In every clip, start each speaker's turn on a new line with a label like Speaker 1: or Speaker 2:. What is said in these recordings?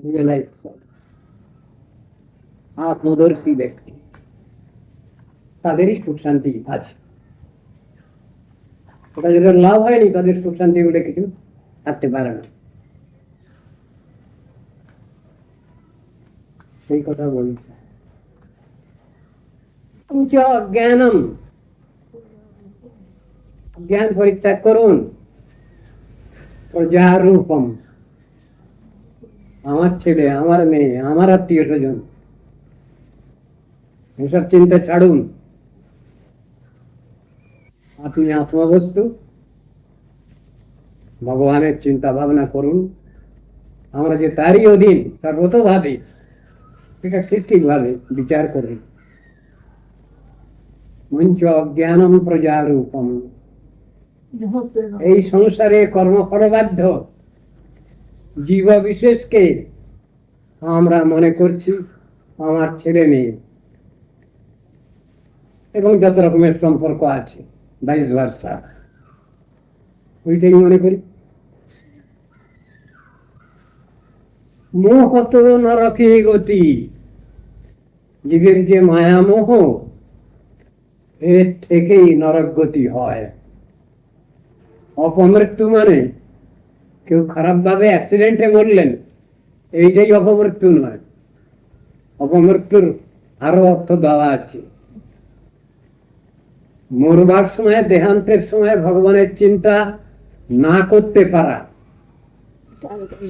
Speaker 1: Realise করে। আত্মদর্শী ব্যক্তি তাদেরই সুখ শান্তি আছে। ওটা যেটা লাভ হয়নি তাদের সুখ শান্তি বলে কিছু থাকতে পারে না। সেই কথা বলছে জ্ঞানম, জ্ঞান পরিত্যাগ করুন। প্রজার রূপম, আমার ছেলে, আমার মেয়ে, আমার আত্মীয় স্বজন, এসব চিন্তা ছাড়ুন। আপনি আত্মবস্তু, ভগবানের চিন্তা ভাবনা করুন। আমরা যে তারই অধীন সর্বতোভাবে, এটা ঠিক ভাবে বিচার করুন। মঞ্চ অজ্ঞানম প্রজারূপম, এই সংসারে কর্মফলবাধ্য জীব বিশেষকে আমরা মনে করছি আমার ছেলে মেয়ে এবং যত রকমের সম্পর্ক আছে ভাইস ভার্সা, ওইটাই মনে করি। মোহ তো নরকে গতি, জীবের যে মায়া মোহ, এর থেকেই নরক গতি হয়। অপমৃত্যু মানে কেউ খারাপ ভাবে অ্যাক্সিডেন্টে মরলেন, এইটাই অপমৃত্যু নয়। অপমৃত্যুর আরো অর্থ দেওয়া আছে। মরবার সময়, দেহান্তের সময় ভগবানের চিন্তা না করতে পারা,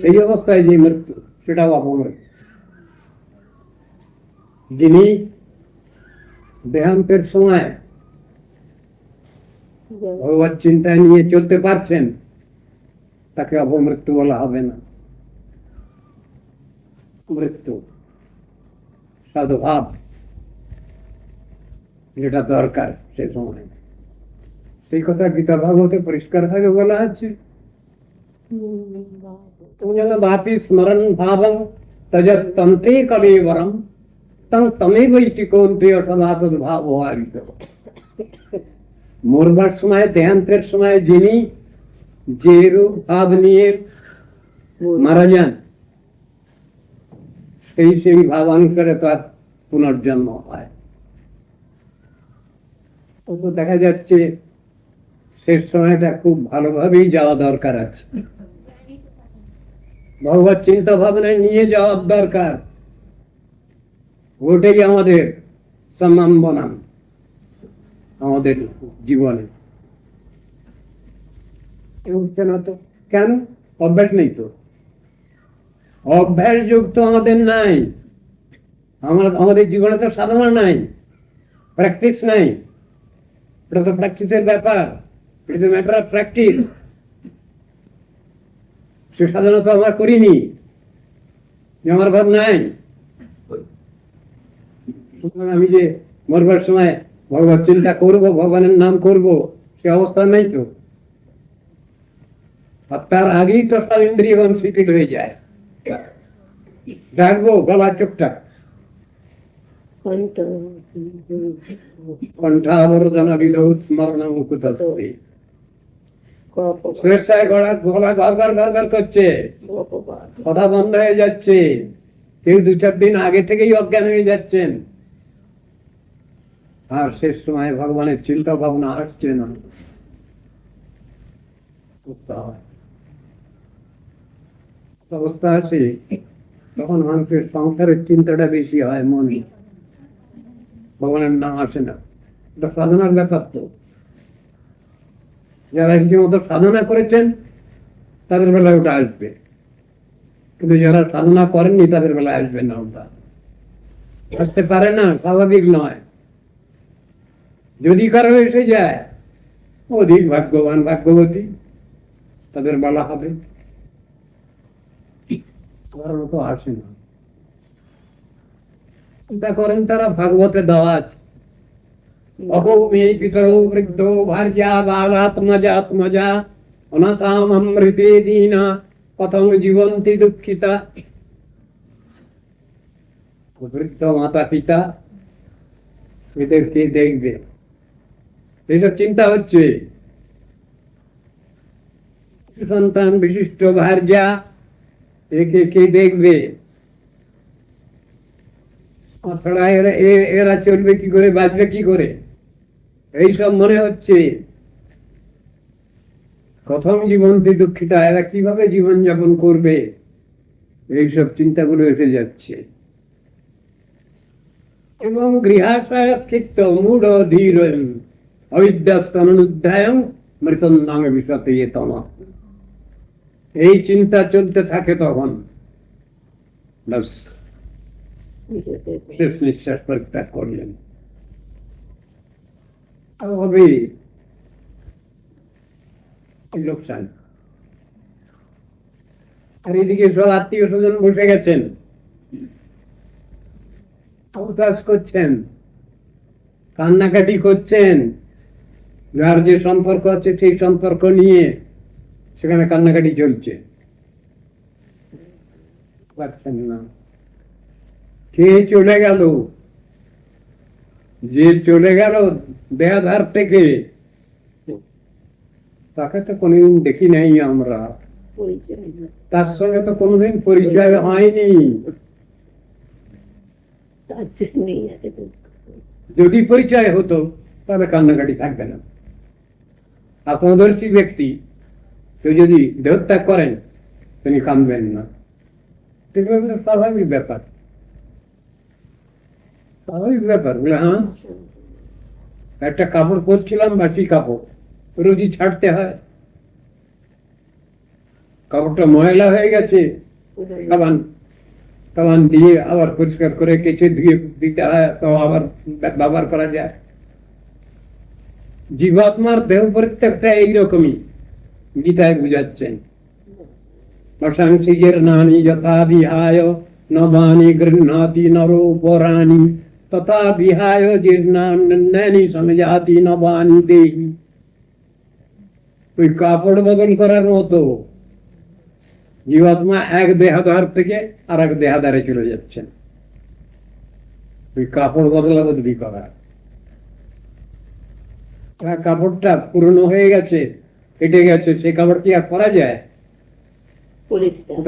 Speaker 1: সেই অবস্থায় যে মৃত্যু, সেটাও অপমৃত্যু। যিনি দেহান্তের সময় ভগবত চিন্তায় নিয়ে চলতে পারছেন, তাকে অপমৃত্যু বলা হবে না। মৃত্যু সাধুভাব যেটা দরকার সে সময়, সেই কথা গীতা ভাগবতে পরিষ্কার ভাবে বলা আছে। তুমি যেন ভাতি স্মরণ ভাবং তজৎ তন্তে কলেবরম তং তমেবৈতি কৌন্তেয় সদা তদ্ভাব হারিত। মরবার সময়, দেহান্তের সময় যিনি যে রূপ ভাব নিয়ে মারা যান, সেই ভাব অনুসারে তার পুনর্জন্ম হয়। দেখা যাচ্ছে শেষ সময়টা খুব ভালোভাবেই যাওয়া দরকার আছে। ভগবত চিন্তা ভাবনায় নিয়ে যাওয়ার দরকার। ওটাই আমাদের সম্মানবনাম আমাদের জীবনে। উঠছে না তো কেন? অভ্যাস নেই তো। অভ্যাস যুক্ত আমাদের নাই। আমাদের জীবনে তো সাধনা নাই, প্র্যাকটিস নাই। এটা তো প্র্যাকটিসের ব্যাপার। It's a matter of practice. সে সাধনা তো আমরা করিনি, আমার ভাব নাই। আমি যে মরবার সময় ভগবত চিন্তা করবো, ভগবানের নাম করব, সে অবস্থা নাই তো। আর তার আগেই তো সব ইন্দ্রিয় শিথিল হয়ে যায়। ডাকবো গলা চোখটা, কণ্ঠাবরোধন বিধৌ স্মরণ মুকুতস্তে, স্বেচ্ছায় গলা গড়গড় করছে, কথা বন্ধ হয়ে যাচ্ছে। কেউ 2-4 দিন আগে থেকেই অজ্ঞান হয়ে যাচ্ছেন, আর শেষ সময় ভগবানের চিন্তা ভাবনা আসছে না। অবস্থা আছে তখন মানুষের সংসারের চিন্তাটা বেশি হয় মনে, ভগবানের নাম আসে না। এটা সাধনার ব্যাপার তো। যারা রীতিমতো সাধনা করেছেন তাদের বেলায় ওটা আসবে, কিন্তু যারা সাধনা করেননি তাদের বেলায় আসবে না। ওটা আসতে পারে না, স্বাভাবিক নয়। যদি কারো এসে যায়, অধিক ভাগ্যবান ভাগ্যবতী, তাদের বলা হবে। তো আসে না। চিন্তা করেন তারা ভাগবতে দেওয়া আছে, অহোমে পিতরো বৃদ্ধো ভার্যা বালাত্মজা অনাথাম অমৃতে দীনা কথম জীবন্তি দুঃখিতা। বৃদ্ধ মাতা পিতা, এদের কে দেখবে? এইসব চিন্তা হচ্ছে। সন্তান বিশিষ্ট ভার্যা, একে কে দেখবে? তাছাড়া এরা চলবে কি করে, বাঁচবে কি করে, এইসব মনে হচ্ছে। প্রথম জীবনটি দুঃখিতা, এরা কিভাবে জীবন যাপন করবে, এইসব চিন্তাগুলো এসে যাচ্ছে। এবং গৃহাশয়ক্ষিপ্ত মূঢ় ধীর অবিদ্যাস্তনুধ্যায় মৃতন্নাং বিশতে তম, এই চিন্তা চলতে থাকে তখন ব্যাস শেষ নিঃশ্বাস পরিত্যাগ করলেন। হবে লোকসান। আর এদিকে সব আত্মীয় স্বজন বসে গেছেন, অবকাশ করছেন, কান্নাকাটি করছেন, যার যে সম্পর্ক আছে সেই সম্পর্ক নিয়ে সেখানে কান্নাকাটি চলছে। পারছেন না, কে চলে গেল, যে চলে গেল দেহাধার থেকে, তাকে তো কোনোদিন দেখি নাই আমরা, তার সঙ্গে তো কোনোদিন পরিচয় হয়নি। যদি পরিচয় হতো তাহলে কান্নাকাটি থাকবে না। আত্মদর্শী ব্যক্তি কেউ যদি দেহত্যাগ করেন তিনি কাঁদবেন না, স্বাভাবিক ব্যাপার, স্বাভাবিক ব্যাপার। বলে হ্যাঁ, একটা কাপড় পরছিলাম, বাকি কাপড় রোজই ছাড়তে হয়, কাপড়টা ময়লা হয়ে গেছে, সাবান দিয়ে আবার পরিষ্কার করে কেচে ধুয়ে দিতে হয়, তো আবার ব্যবহার করা যায়। জীবাত্মার দেহ পরিত্যাগটা এইরকমই গীতায় বুঝাচ্ছেন। অসংসিজের নানি যথা বিহায় নবানি গৃহ্ণাতি নরো পরাণি তথা বিহায় জীর্ণানি সমজাতি নবানি দেহি। ওই কাপড় বদল করার মতো জীবাত্মা এক দেহাধার থেকে আর এক দেহাধারে চলে যাচ্ছেন, ওই কাপড় বদলা বদলি করা। কাপড়টা পুরনো হয়ে গেছে, কেটে গেছে, সেই কাপড় কি আর পরা যায়?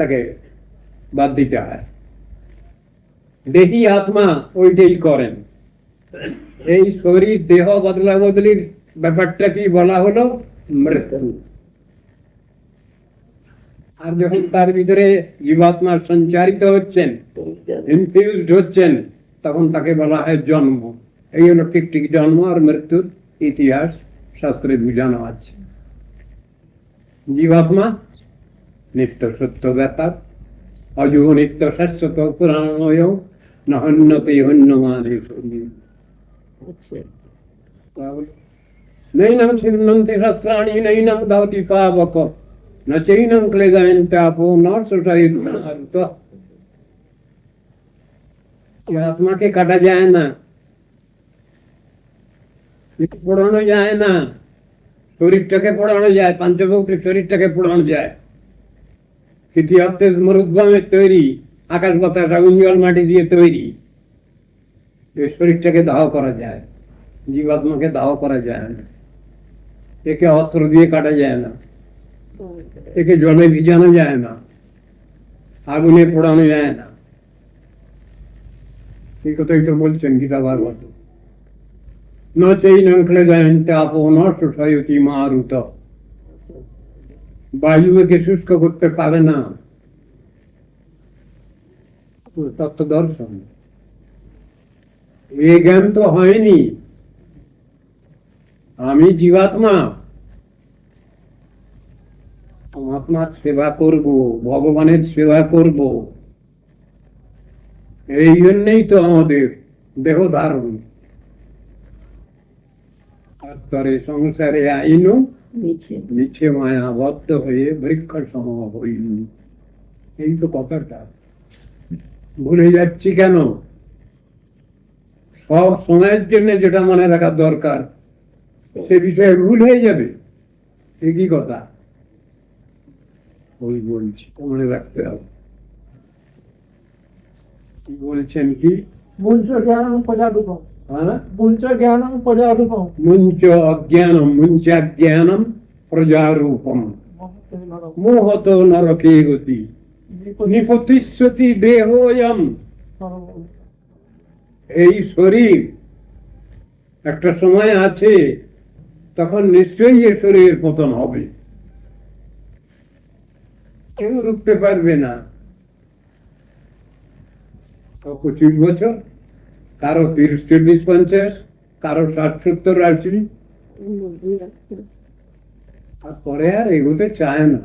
Speaker 1: তাকে বাদ দিতে হয়। দেহি আত্মা ওইটাই করেন। এই শরীর দেহ বদলা বদলির ব্যাপারটা কি বলা হলো? মৃত্যু। আর যখন তার ভিতরে জীবাত্মা সঞ্চারিত হচ্ছেন, ইনফিউজড হচ্ছেন, তখন তাকে বলা হয় জন্ম। এই হলো ঠিক ঠিক জন্ম আর মৃত্যুর ইতিহাস শাস্ত্রে বুঝানো আছে। জীবাত্মা নিত্য সত্য ব্যাপার, অযুগ নিত্য শাশ্বত পুরাণময় নহন্যতে হন্যমানে। নৈনং ছিন্নন্তি শস্ত্রাণি নৈনং ধাবতি পাবক ন চৈনং ক্লেদয়ন্তি আপো ন শোষয়িত। আত্মাকে কাটা যায় না, পোড়ানো যায় না। শরীরটাকে পোড়ানো যায়, পাঞ্চভৌতিক শরীরটাকে পোড়ানো যায়, তৃতীয়ার্থে মরুদ্গমের তৈরি, আকাশ বাতাস আগুন জল মাটি দিয়ে তৈরি। এই শরীরটাকে দাহ করা যায়, জীবাত্মাকে দাহ করা যায় না। একে অস্ত্র দিয়ে কাটা যায় না, একে জলে ভিজানো যায় না, আগুনে পোড়ানো যায় না। এই কথাই তো বলছেন গীতা ভাগবত। ন চৈনং ক্লেদয়ন্তি আপো ন শোষয়তি মারুত। বায়ু একে শুষ্ক করতে পারে না, তত্ত্ব দর্শন। এ জ্ঞান তো হয়নি। আমি জীবাত্মা, আত্মার সেবা করব, ভগবানের সেবা করব, এই জন্যই তো আমাদের দেহ ধারণ। সংসারে আইনু মিছে মায়া বদ্ধ হয়ে বৃক্ষ সম হইল। এই তো কথাটা ভুলে যাচ্ছি কেন? সব সময়ের জন্য যেটা মনে রাখা দরকার সে বিষয়ে ভুল হয়ে যাবে, একই কথা। ওই বলছি মনে রাখতে হবে। কি বলছেন? কি
Speaker 2: মুঞ্চ জ্ঞানং প্রজারূপম, মুঞ্চ জ্ঞানং প্রজারূপম,
Speaker 1: মুঞ্চ অজ্ঞানম মুঞ্চাজ্ঞানম প্রজারূপম মোহত নরকে গতি নিপতিষ্যতি দেহোয়ম। এই শরীর একটা সময় আছে, তখন নিশ্চয়ই এ শরীরের পতন হবে, কেউ রুখতে পারবে না। 25 বছর, কারো 30-40-50, কারো 60-70-80, তারপরে আর এগোতে চায় না।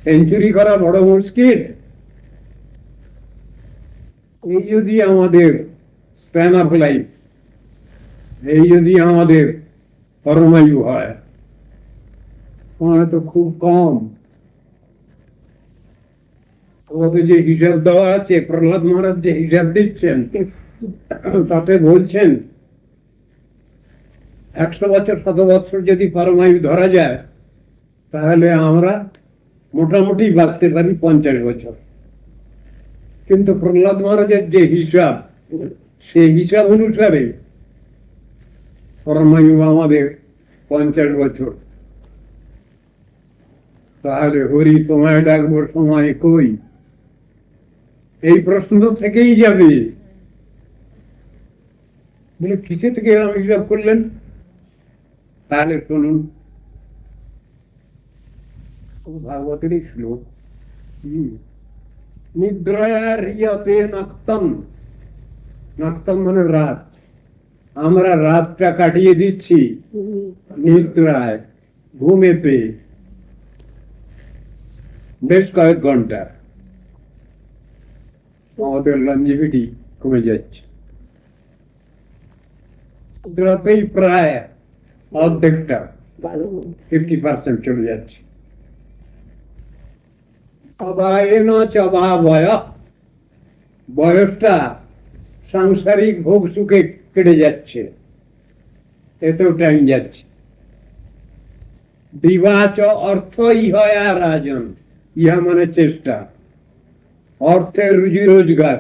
Speaker 1: সেঞ্চুরি করা বড় মুশকিল। এই যদি আমাদের স্প্যান অফ লাইফ, এই যদি আমাদের পরমায়ু হয়, তো খুব কম। ওদের যে হিসাব দেওয়া আছে, প্রহ্লাদ মহারাজ যে হিসাব দিচ্ছেন, তাতে বলছেন 100 বছর 100 বছর যদি পরমায়ু ধরা যায়, তাহলে আমরা মোটামুটি বাঁচতে পারি 50 বছর। কিন্তু প্রহ্লাদ মহারাজের যে হিসাব, সেই হিসাব অনুসারে পরমায়ু আমাদের 50 বছর। তাহলে হরি তোমায় ডাকবো সময় কই, এই প্রশ্ন তো থেকেই যাবে। বলে কিসে থেকে এরকম হিসাব করলেন? তাহলে শুনুন, ভাগবতেরই শ্লোক। নিদ্রায়ার হিয়াতে নাক্তম, নাক্তম মানে রাত। আমরা রাতটা কাটিয়ে দিচ্ছি নিদ্রায়, ঘুমেতে বেশ কয়েক ঘন্টা। আমাদের লঞ্জিভিটি কমে যাচ্ছে, রাতেই প্রায় অর্ধেকটা 50% চলে যাচ্ছে। বয়সটা সাংসারিক ভোগ সুখে কেটে যাচ্ছে, এতেও টাইম যাচ্ছে। বিবাচ অর্থ ইহয়া রাজন, ইহা মানে চেষ্টা, অর্থের রুজি রোজগার,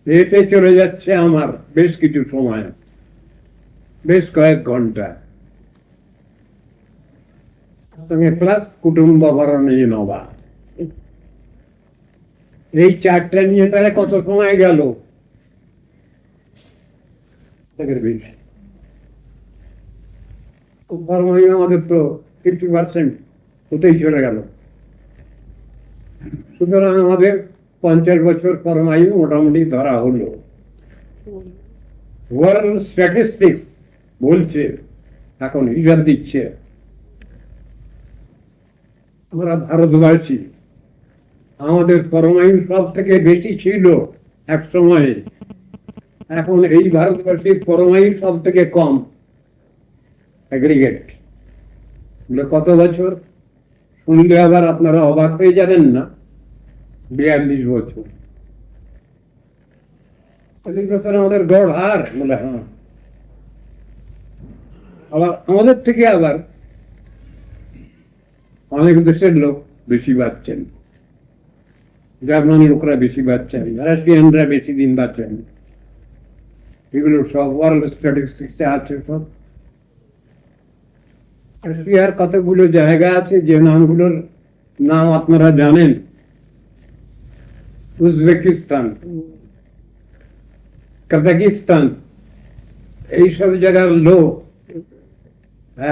Speaker 1: এতে চলে যাচ্ছে আমার বেশ কিছু সময়, বেশ কয়েক ঘন্টা। প্লাস কুটুম্ব ভরণে নবা, এই 4টা নিয়ে তারা কত সময় গেল? আমাদের তো 50% হতেই চলে গেল। সুতরাং আমাদের 50 বছর পরমায়ু মোটামুটি ধরা হলো। ওয়ার্ল্ড স্ট্যাটিস্টিক্স বলছে, এখন হিসাব দিচ্ছে, আমরা ভারতবাসী, আমাদের পরমায়ু সব থেকে বেশি ছিল এক সময়ে, এখন এই ভারতবর্ষের পরমায়ু সব থেকে কম অ্যাগ্রিগেট। কত বছর শুনলে আবার আপনারা অবাক হয়ে যাবেন না? 42 বছর। আমাদের গড় হার বলে, হ্যাঁ, আবার আমাদের থেকে আবার অনেক দেশের লোক বেশি বাঁচছেন, জার্মানি লোকরা বেশি বাঁচছেন, রাশিয়ানরা বেশি দিন বাঁচেন। এগুলো সব ওয়ার্ল্ড স্ট্যাটিস্টিক্সে আছে। সব রাশিয়ার কতগুলো জায়গা আছে যে নামগুলোর নাম আপনারা জানেন। উজবেকিস্তান, কাজাকিস্তান, এইসব জায়গার লোক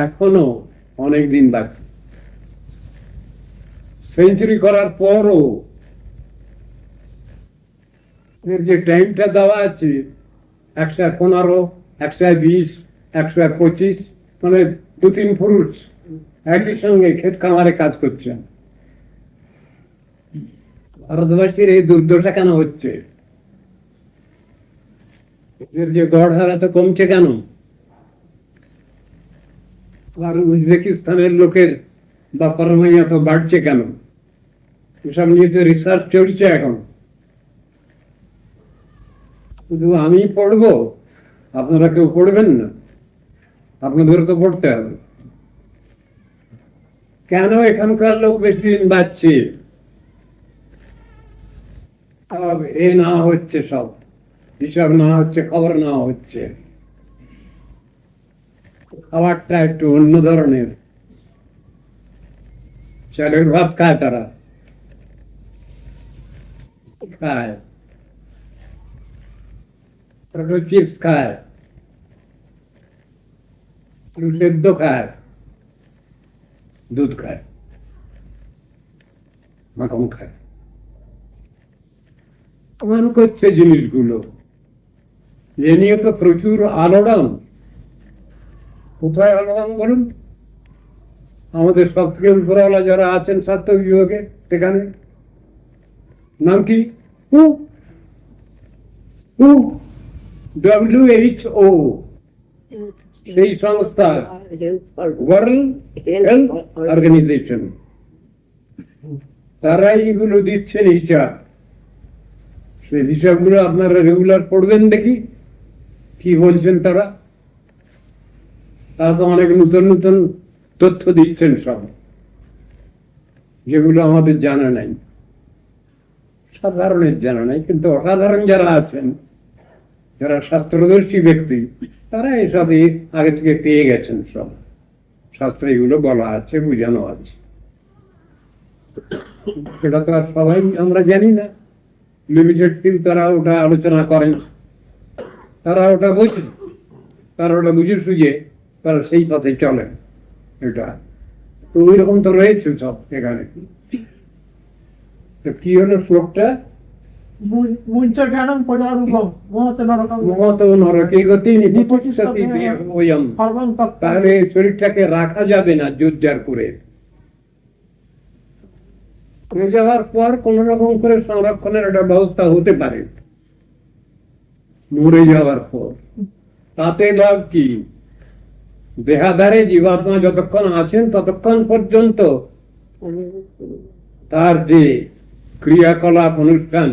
Speaker 1: এখনো অনেক দিন বাঁচে। সেঞ্চুরি করার পরও এর যে টাইমটা দেওয়া আছে 115, 120, 125, মানে 2-3 পুরুষ একই সঙ্গে ক্ষেত খামারে কাজ করছেন। ভারতবাসীর এই দুর্দশা কেন হচ্ছে? এর যে গড় হার এত কমছে কেন? আর উজবেকিস্তানের লোকের বা পরমায়ু এত বাড়ছে কেন? এসব নিয়ে তো রিসার্চ চলছে এখন। শুধু আমি পড়বো, আপনারা কেউ পড়বেন না? আপনাদের তো পড়তে হবে। কেন এখানকার লোক বেশি দিন বাঁচছে? এ না হচ্ছে, সব হিসাব না হচ্ছে, খবর না হচ্ছে। খাবারটা একটু অন্য ধরনের, চালের ভাত খায়, তারা খায়। চিপস খায়, সেদ্ধ খায়, দুধ খায়, মাখন খায়, এমন করছে জিনিসগুলো। এ নিয়ে তো প্রচুর আলোড়ন। কোথায় আলোড়ন বলুন? আমাদের সব থেকে উপরওয়ালা যারা আছেন স্বাস্থ্য বিভাগে, সেখানে নাম কি? WHO, সেই সংস্থা, ওয়ার্ল্ড হেলথ অর্গানাইজেশন, তারা এইগুলো দিচ্ছেন হিসাব। সেই হিসাবগুলো আপনারা রেগুলার পড়বেন, দেখি কি বলছেন তারা। তারা তো অনেক নতুন নতুন তথ্য দিচ্ছেন সব, যেগুলো আমাদের জানা নাই, সাধারণের জানা নাই। কিন্তু অসাধারণ যারা আছেন, যারা শাস্ত্রদর্শী ব্যক্তি, তারা এসবই আগে থেকে পেয়ে গেছেন। সব শাস্ত্রে এগুলো বলা আছে, বুঝানো আছে। সেটা তো আর সবাই আমরা জানি না। লিমিটেড টিম তারা ওটা আলোচনা করেন, তারা ওটা বোঝেন, তারা ওটা বুঝে সুঝে তারা সেই পথে চলেন। এটা তো ওই রকম তো রয়েছে সব এখানে। কি হলো শ্লোকটা?
Speaker 2: মুঞ্চ জ্ঞানম প্রজারূপম মহতে নরকম
Speaker 1: মহত নরকে গতি নিপতিষ্ঠতি দেহোয়ম। তাহলে শরীরটাকে রাখা যাবে না জোর জার করে। মরে যাওয়ার পর কোন রকম করে সংরক্ষণের একটা ব্যবস্থা হতে পারে, মরে যাওয়ার পর। তাতে লাভ কি? দেহাধারে জীবাত্মা যতক্ষণ আছেন ততক্ষণ পর্যন্ত তার যে ক্রিয়াকলাপ অনুষ্ঠান,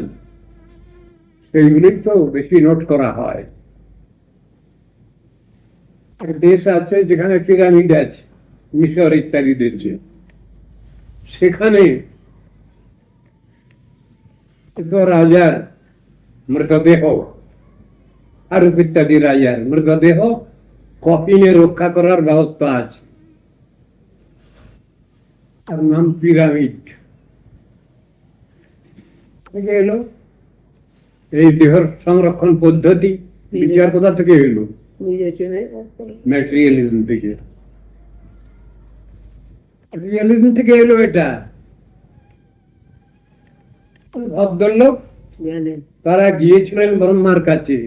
Speaker 1: সেইগুলি তো বেশি নোট করা হয়। দেশ আছে যেখানে পিরামিড আছে, মিশর ইত্যাদি দেশে, সেখানে রাজার মৃতদেহ, আরব ইত্যাদি রাজার মৃতদেহ কফিনে রক্ষা করার ব্যবস্থা আছে, তার নাম পিরামিড। এলো এই দেহের সংরক্ষণ পদ্ধতি বিচার কোথা থেকে এলো? ম্যাটেরিয়ালিজম থেকে। রিয়ালিজম থেকে এলো এটা। ভদ্রলোক তারা গিয়েছিলেন ব্রহ্মার কাছে,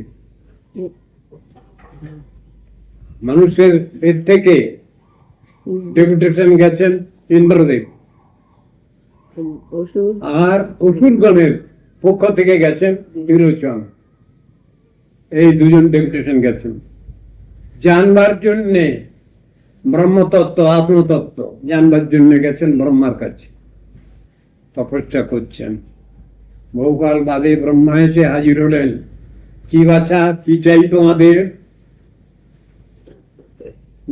Speaker 1: মানুষের এর থেকে ডেপুটেশন গেছেন ইন্দ্রদেব, আর অসুরগণের পক্ষ থেকে গেছেন বিরোচন। এই দুজন ডেপুটেশন গেছেন জানবার জন্য ব্রহ্মতত্ত্ব, আত্মতত্ত্ব জানবার জন্য গেছেন ব্রহ্মার কাছে, তপস্যা করছেন। বহুকাল বাদে ব্রহ্মা এসে হাজির হলেন। কি বাছা, কি চাই তোমাদের?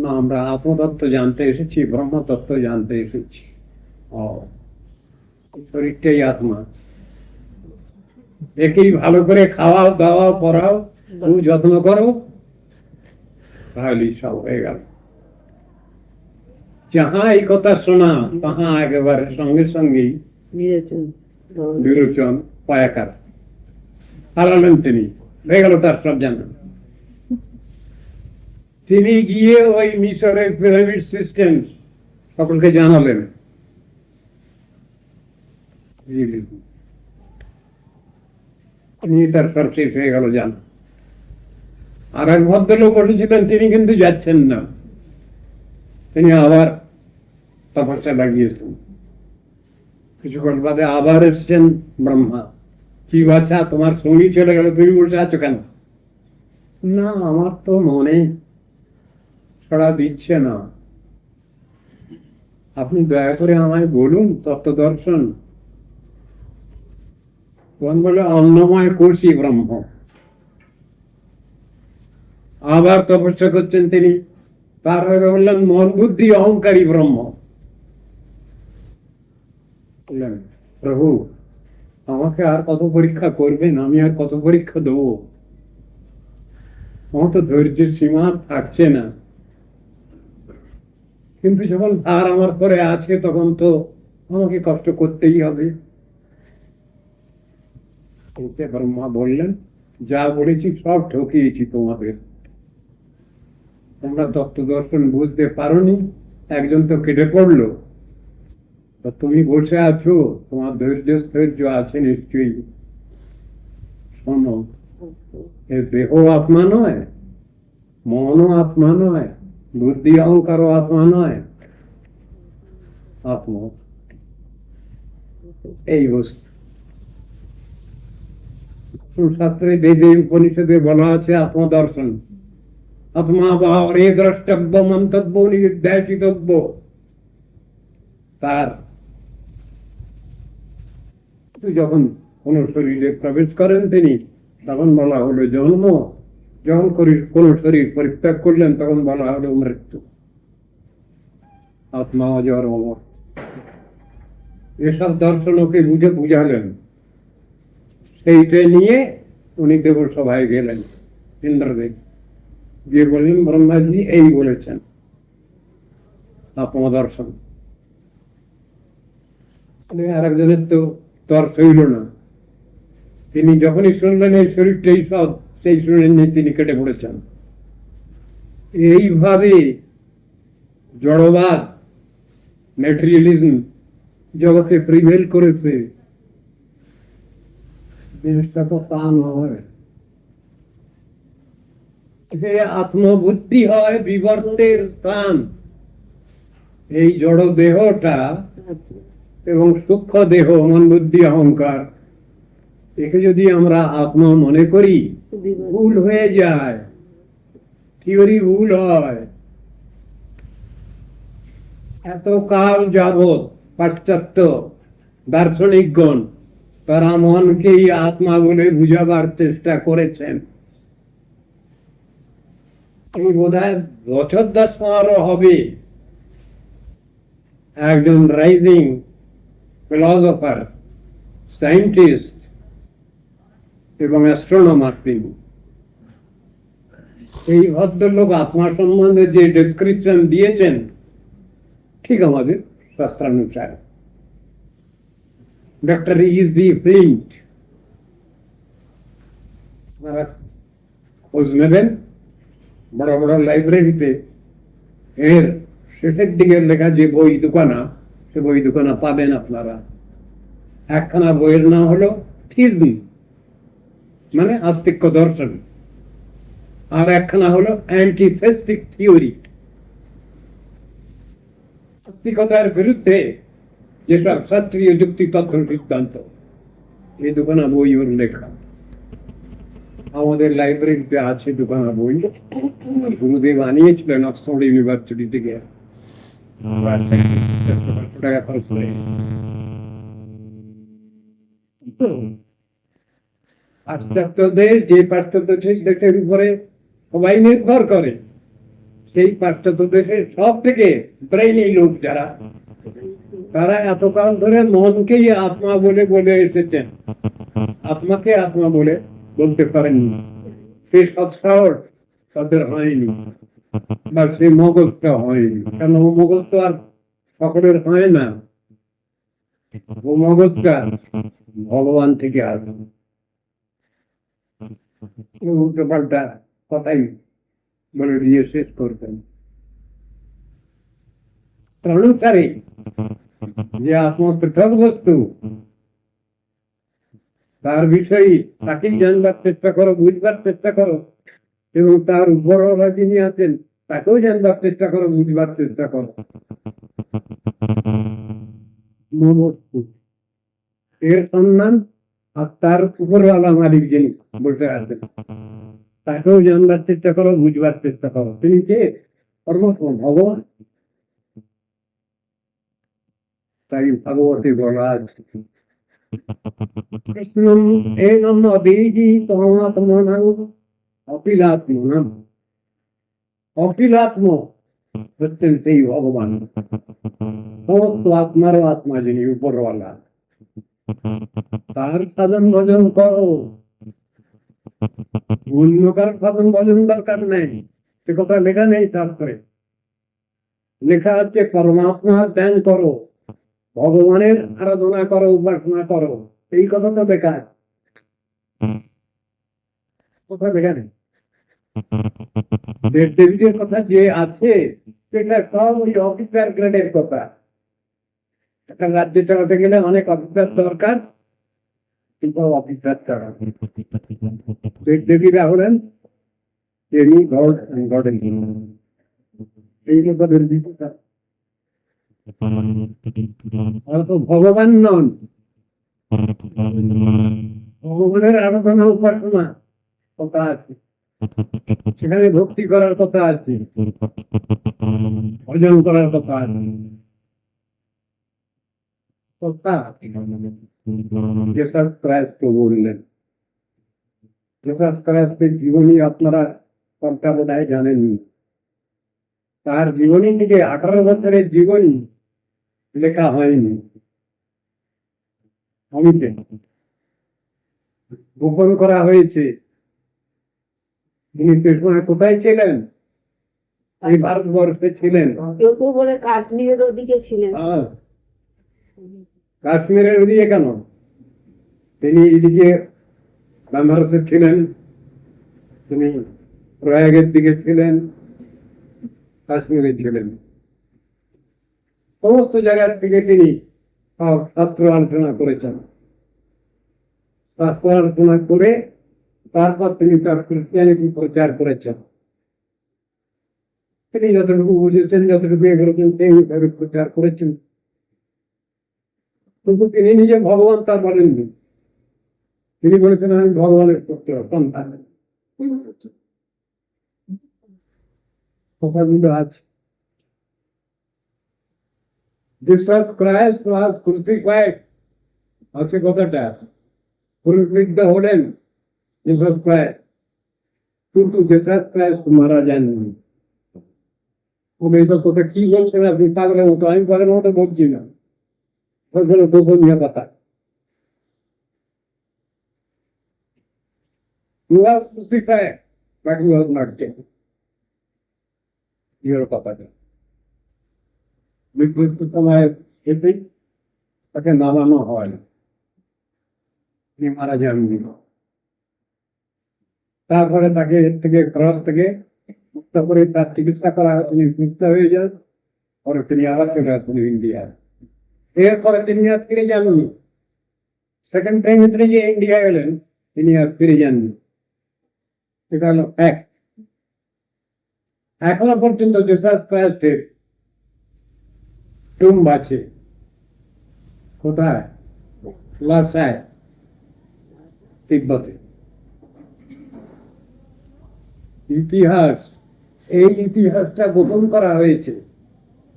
Speaker 1: না, আমরা আত্মতত্ত্ব জানতে এসেছি, ব্রহ্মতত্ত্ব জানতে এসেছি। ও, শরীরটাই আত্মা, একেই ভালো করে খাওয়াও, দাওয়াও, পড়াও, খুব যত্ন করো, তাহলেই সব হয়ে গেল। যাহা এই কথা শোনা তাহা একেবারে সঙ্গে সঙ্গেই বিরোচন পায়াকার হারালেন তিনি, হয়ে গেল তার সব জানেন। তিনি গিয়ে ওই মিশরের পিরামিড সিস্টেম সকলকে জানালেন। তার সব শেষ হয়ে গেল জান। আর এক ভদ্রলোক বলেছিলেন তিনি কিন্তু যাচ্ছেন না, তিনি আবার তপস্যা লাগিয়েছেন। কিছুক্ষণ বাদে আবার এসছেন ব্রহ্মা। কি বাছা, তোমার সঙ্গী চলে গেল, তুমি বসে আছো কেন? না, আমার তো মনে ছড়া দিচ্ছে না, আপনি দয়া করে আমায় বলুন তত্ত্ব দর্শন। বলে অন্নময় করছি ব্রহ্ম। আবার তপস্যা করছেন তিনি। তারপরে বললেন মন বুদ্ধি অহংকারী ব্রহ্ম। বললেন প্রভু, আমাকে আর কত পরীক্ষা করবেন? আমি আর কত পরীক্ষা দেবো? আমার তো ধৈর্যের সীমা থাকছে না। কিন্তু যখন আর আমার পরে আছে তখন তো আমাকে কষ্ট করতেই হবে। ব্রহ্মা বললেন যা বলেছি সব ঠকিয়েছি তোমাদের, তোমরা তত্ত্ব দর্শন বুঝতে পারোনি, একজন তো কেটে পড়লো, তা তুমি বসে আছো, তোমার ধৈর্য আছে নিশ্চয়ই। শোনো, এ দেহ আত্মা নয়, মনও আত্মা নয়, বুদ্ধি অহংকারও আত্মা নয়, আত্মা এই বস্তু। শাস্ত্রে বেদে উপনিষদে বলা আছে আত্মদর্শন, আত্মা বা অরে দ্রষ্টব্য মন্তব্য নির্দেশিতব্য। তার যখন কোন শরীরে প্রবেশ করেন তিনি, তখন বলা হলো জন্ম, যখন কোন শরীর পরিত্যাগ করলেন তখন বলা হলো মৃত্যু। আত্মা অজর অমর, এসব দর্শন ওকে বুঝালেন। সেইটা নিয়ে উনি দেবসভায় গেলেন, ইন্দ্রদেব গিয়ে বললেন ব্রহ্মাজি এই বলেছেন আত্মদর্শন। আর একজনের তো তর্ক হইল না, তিনি যখনই শুনলেন এই শরীরটাই সব, সেই শুনে নিয়ে তিনি কেটে পড়েছেন। এইভাবে জড়বাদ, ম্যাটেরিয়ালিজম জগতে প্রিভেল করেছে। জিনিসটা তো তা নয়, যে আত্মবুদ্ধি হয় বিবর্তের স্থান। এই জড় দেহটা এবং সূক্ষ্ম দেহ মন বুদ্ধি অহংকার, একে যদি আমরা আত্মা মনে করি ভুল হয়ে যায়, থিওরি ভুল হয়। এত কাল যাবৎ পাশ্চাত্য দার্শনিকগণ তারা মনকেই আত্মা বলে বুঝাবার চেষ্টা করেছেন। এই বোধহয় বছর 10-15 হবে একজন রাইজিং ফিলসফার, সায়েন্টিস্ট এবং অ্যাস্ট্রোনমার তিনি, এই ভদ্রলোক আত্মা সম্বন্ধে যে ডেসক্রিপশন দিয়েছেন ঠিক আমাদের শাস্ত্রানুসারে। ডক্টর ইজি ফ্লিন্ট, খোঁজ নেবেন বড় বড় লাইব্রেরিতে, এর শেষের দিকের লেখা যে বই দোকানা, সে বই দোকানা পাবেন আপনারা। একখানা বইয়ের নাম হলো থিজম, মানে আস্তিক্য দর্শন, আর একখানা হলো অ্যান্টিথেস্টিক থিওরি, আস্তিকতার বিরুদ্ধে যেসব শাস্ত্রীয় যুক্তি তথ্য সিদ্ধান্ত। এই দোকানা বই ওর লেখা, আমাদের লাইব্রেরিতে আছে দোকানা বই। গুরুদেব আনিয়েছিলেন অক্সফোর্ড ইউনিভার্সিটি থেকে, টাকা খরচ করে। পাশ্চাত্য দেশ, যে পাশ্চাত্য দেশের উপরে সবাই নির্ভর করে, সেই পাশ্চাত্য দেশের সব থেকে ব্রেইনি লোক যারা, তারা এতকাল ধরে মনকেই আত্মা বলে বলে এসেছেন, আত্মাকে আত্মা বলে বলতে পারেননি। সে সৎসাহস তাদের হয়নি, বা সে মগজটা হয়নি। কেন ও মগজ তো আর সকলের হয় না, ও মগজটা ভগবান থেকে আসে। উল্টো পাল্টা কথাই বলে দিয়ে শেষ করতেন। অনুসারে যে আত্মা পৃথক বস্তু, তার বিষয়ে তাকেই জানবার চেষ্টা করো, বুঝবার চেষ্টা করো, এবং তার উপরওয়ালা যিনি আছেন তাকেও জানবার চেষ্টা করো, বুঝবার চেষ্টা করো। এর সন্ধান, আর তার উপরওয়ালা মালিক যিনি বসে আছেন তাকেও জানবার চেষ্টা করো, বুঝবার চেষ্টা করো। তিনি কে? পরমাত্ম ভগবান। তাই ভাগবতে বলা আছে কৃষ্ণম এনম অবিজি তমাত্মনাং অখিলাত্মনাং। অখিলাত্ম হচ্ছেন সেই ভগবান, সমস্ত আত্মারও আত্মা যিনি উপরওয়ালা। তার সাধন ভজন করো, অন্য কার সাধন ভজন দরকার নেই। সে কথা লেখা নেই, তারপরে লেখা আছে পরমাত্মার ধ্যান করো, ভগবানের আরাধনা করো, উপাসনা করো। এই কথা তো বেকার। কোথায় এখানে দেব দেবীদের কথা যে আছে সেটা সব ওই অফিসার গ্রেডের কথা। একটা রাজ্য চালাতে গেলে অনেক অফিসার দরকার, কিন্তু অফিসার ছাড়া দেব দেবীরা হলেন তিনি গডেন, এই কথাদের বিপক্ষে অত ভগবান নন। ভগবানের আরাধনা উপাসনা কথা আছে, সেখানে ভক্তি করার কথা আছে, ভজন করার কথা আছে। কথা জেসাস ক্রাইস্ট বললেন, জেসাস ক্রাইস্টের জীবনী আপনারা সবটা বোধ হয় জানেননি। তার জীবনী থেকে 18 বছরের জীবনী লেখা হয়নি, অমিতে গোপন করা হয়েছে। তিনি পেছনে কোথায় ছিলেন? এই ভারতবর্ষে ছিলেন।
Speaker 3: কেউ কেউ বলে কাশ্মীরের ওদিকে ছিলেন।
Speaker 1: কাশ্মীরের ওদিকে কেন? তিনি এদিকে বেনারসে ছিলেন, তিনি প্রয়াগের দিকে ছিলেন, কাশ্মীরে ছিলেন। সমস্ত জায়গার থেকে তিনি শাস্ত্র আলোচনা করেছেন। শাস্ত্র আলোচনা করে তারপর তিনি তার ক্রিশ্চিয়ানিটি প্রচার করেছেন। তিনি যতটুকু বুঝেছেন, যতটুকু এগোছেন, সেই হিসাবে প্রচার করেছেন। কিন্তু তিনি নিজে ভগবান তা বলেননি। তিনি বলেছেন আমি ভগবানের পুত্র সন্তান। কথাগুলো আছে। Jesus Christ was crucified, আছে কথাটা, ক্রুশবিদ্ধ হলেন জিসাস ক্রাইস্ট, কিন্তু জিসাস ক্রাইস্ট মারা যাননি। কথা কি বলছেন আপনি? পাগলের মতো। আমি পাগলের মতো বলছি না, গোপনীয় কথা। He was crucified, but he was not dead. ইয়ের কথাটা মৃত্যুর সময় এতেই তাকে নামানো হয়, তিনি মারা যাননি। তারপরে তাকে এর থেকে ক্রস থেকে মুক্ত করে তার চিকিৎসা করা হয়, তিনি সুস্থ হয়ে যান। পরে তিনি আবার চলে আসেন ইন্ডিয়া। এরপরে তিনি আর ফিরে যাননি। সেকেন্ড টাইম তিনি যে ইন্ডিয়া গেলেন, তিনি আর ফিরে যাননি। এটা হলো এক। এখনো পর্যন্ত জিসাস ক্রাইস্টের টুম্ব আছে। কোথায়? লাসায়, তিব্বতে। ইতিহাস, এই ইতিহাসটা গোপন করা হয়েছে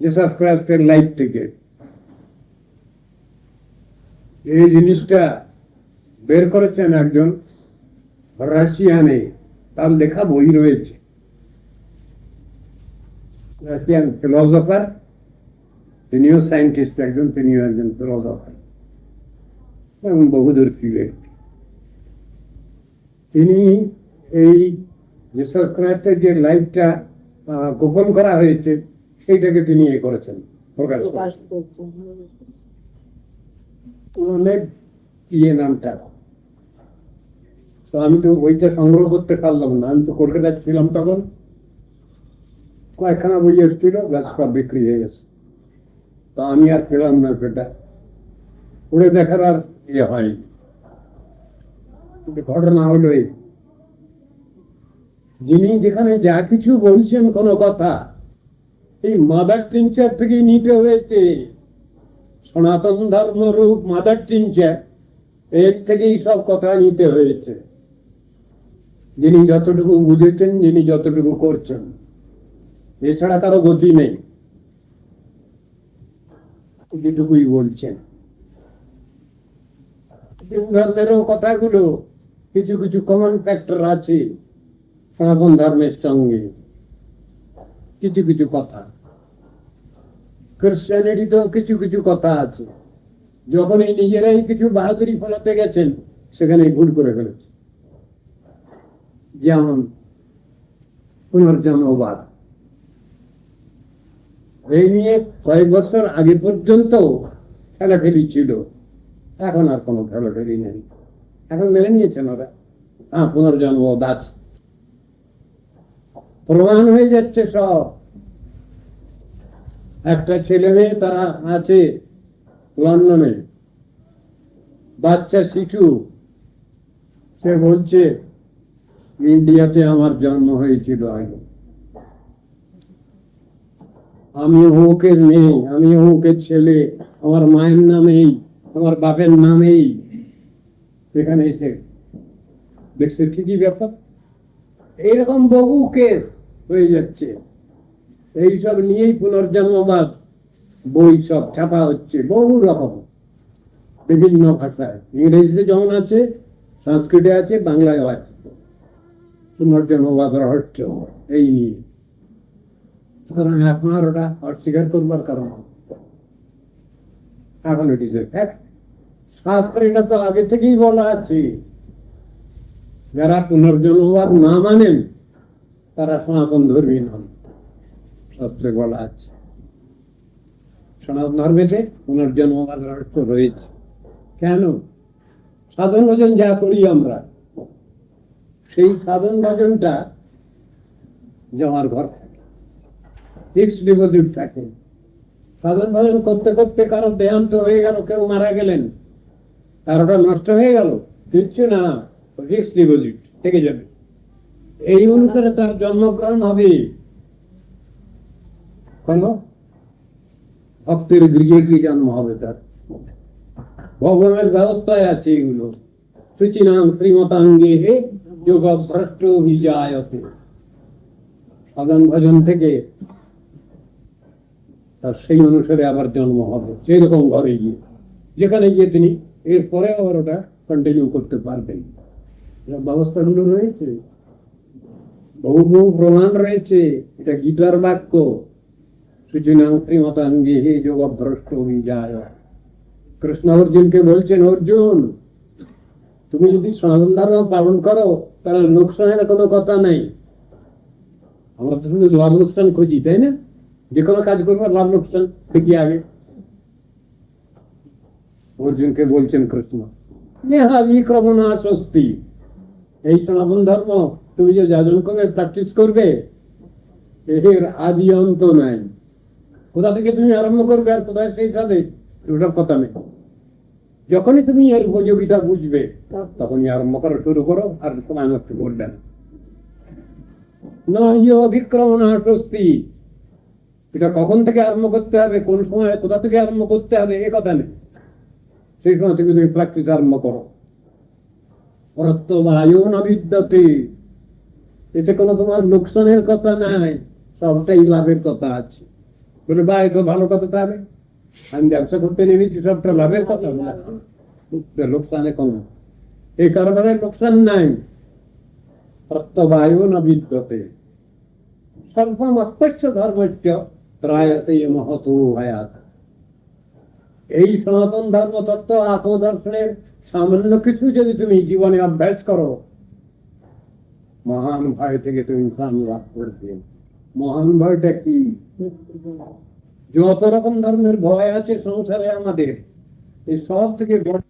Speaker 1: জিসাস ক্রাইস্টের লাইফ থেকে। এই জিনিসটা বের করেছেন একজন রাশিয়ানে, তার লেখা বই রয়েছে। রাশিয়ান ফিলসফার, তিনিও সায়েন্টিস্ট একজন, তিনিও একজন ফিলসফার এবং বহুদূরী ব্যক্তি। তিনি এই জিসাস ক্রাইস্টের যে লাইফটা গোপন করা হয়েছে সেইটাকে তিনি এ করেছেন, প্রকাশ করেছেন। অনেক ইয়ে নামটা, তো আমি তো বইটা সংগ্রহ করতে পারলাম না। আমি তো কলকাতা ছিলাম তখন, কয়েকখানা বই এসেছিল, ব্যাস সব বিক্রি হয়ে গেছে। তো আমি আর পেলাম না সেটা, পড়ে দেখার আর ইয়ে হয়নি। ঘটনা হলো এই, যিনি যেখানে যা কিছু বলছেন কোনো কথা, এই মাদার টিনচার থেকেই নিতে হয়েছে। সনাতন ধর্ম রূপ মাদার টিনচার, এর থেকেই সব কথা নিতে হয়েছে। যিনি যতটুকু বুঝেছেন, যিনি যতটুকু করছেন, এছাড়া কারো গতি নেই। যেটুকুই বলছেন ধর্মেরও কথাগুলো কিছু কিছু কমন ফ্যাক্টর আছে সনাতন ধর্মের সঙ্গে, কিছু কিছু কথা। ক্রিশ্চিয়ানিটিতেও কিছু কিছু কথা আছে। যখন এই নিজেরাই কিছু বাহাদুরি ফলাতে গেছেন, সেখানে ভুল করে ফেলেছে। যেমন পুনর্জন্মবাদ, এই নিয়ে কয়েক বছর আগে পর্যন্ত খেলাখেলি ছিল, এখন আর কোনো খেলাখেলি নেই। এখন মেনে নিয়েছেন ওরা, পুনর্জন্মবাদ আছে, প্রমাণ হয়ে যাচ্ছে সব। একটা ছেলে মেয়ে তারা আছে লন্ডনে, বাচ্চা শিশু, সে বলছে ইন্ডিয়াতে আমার জন্ম হয়েছিল আগে, আমি অমুকের মেয়ে, আমি অমুকের ছেলে, আমার মায়ের নামেই, আমার বাপের নামেই। এখানে এসে দেখছে ঠিকই ব্যাপার। এইরকম বহু কেস হয়ে যাচ্ছে। এইসব নিয়েই পুনর্জন্মবাদ বই সব ছাপা হচ্ছে বহু রকম, বিভিন্ন ভাষায়। ইংরেজিতে যেমন আছে, সংস্কৃতে আছে, বাংলায় আছে। পুনর্জন্মবাদ রহস্য এই নিয়ে। সুতরাং আপনার ওটা অস্বীকার করবার কারণ এখন ইট ইজ এ ফ্যাক্ট। শাস্ত্রে এটা তো আগে থেকেই বলা আছে, যারা পুনর্জন্মবাদ না মানেন তারা সনাতন ধর্মী নন, শাস্ত্রে বলা আছে। সনাতন ধর্মেতে পুনর্জন্মবাদ রহস্য রয়েছে। কেন? সাধন ভজন যা করি আমরা, সেই সাধন ভজনটা জমার ঘর থাকে, ফিক্সড ডিপোজিট থাকে। সাধন ভজন করতে করতে কারো দেহান্ত হয়ে গেল, কেউ মারা গেলেন, তার ওটা নষ্ট হয়ে গেল, কিচ্ছু না, ফিক্সড ডিপোজিট থেকে যাবে। এই অনুসারে তার জন্মগ্রহণ হবে। কেন? ভক্তের গৃহে কি জন্ম হবে তার, ভগবানের ব্যবস্থায় আছে এগুলো। সুচিনাম শ্রীমতাঙ্গে হে যোগ ভ্রষ্ট বিজায়তে। সাধন ভজন থেকে তার সেই অনুসারে আবার জন্ম হবে, সেই রকম ঘরে গিয়ে, যেখানে গিয়ে তিনি এরপরে আবার ওটা কন্টিনিউ করতে পারবেন। ব্যবস্থাগুলো রয়েছে, বহু বহু প্রমাণ রয়েছে। এটা গীতার বাক্য, সুচিনাম শ্রীমতাঙ্গে হে যোগ ভ্রষ্ট বিজায়। কৃষ্ণ অর্জুনকে বলছেন, অর্জুন তুমি যদি সনাতন ধর্ম পালন করো তাহলে লোকসানের কোনো কথা নাই। আমরা তো শুধু লাভ লোকসান খুঁজি, তাই না? যে কোনো কাজ করবো লাভ লোকসান দেখি আগে। অর্জুনকে বলছেন কৃষ্ণ, নেহা বিক্রমণা স্বস্তি। এই সনাতন ধর্ম তুমি যে যাজন করবে, প্র্যাকটিস করবে, এর আদি অন্ত নাই। কোথা থেকে তুমি আরম্ভ করবে আর কোথায় শেষ হবে ওটার কথা নেই। যখনই তুমি এর উপযোগিতা বুঝবে তখনই আরম্ভ করা শুরু করো, আর সময় নষ্ট করবে না। বিক্রমণা স্বস্তি, এটা কখন থেকে আরম্ভ করতে হবে, কোন সময়, কোথা থেকে আরম্ভ করতে হবে এ কথা নেই। সেই সময় থেকে তুমি প্র্যাকটিস আরম্ভ করো। প্রত্যবায়ু না বিদ্যতে, এতে কোনো তোমার লোকসানের কথা নাই, সবটাই লাভের কথা আছে। বলে বা এত ভালো কথা, তাহলে আমি ব্যবসা করতে নেমেছি, সবটা লাভের কথা, লোকসানে কম, এই কারণে লোকসান নাই। প্রত্যবায়ু না বিদ্যতে সর্বমস্পর্শ ধর্মস্য ত্রায়তে মহত ভয়াত। এই সনাতন ধর্ম তত্ত্ব আত্মদর্শনের সামান্য কিছু যদি তুমি জীবনে অভ্যাস করো, মহান ভয় থেকে তুমি প্রাণ লাভ করবে। মহান ভয়টা কি? যত রকম ধর্মের ভয় আছে সংসারে আমাদের, এই সব থেকে বড়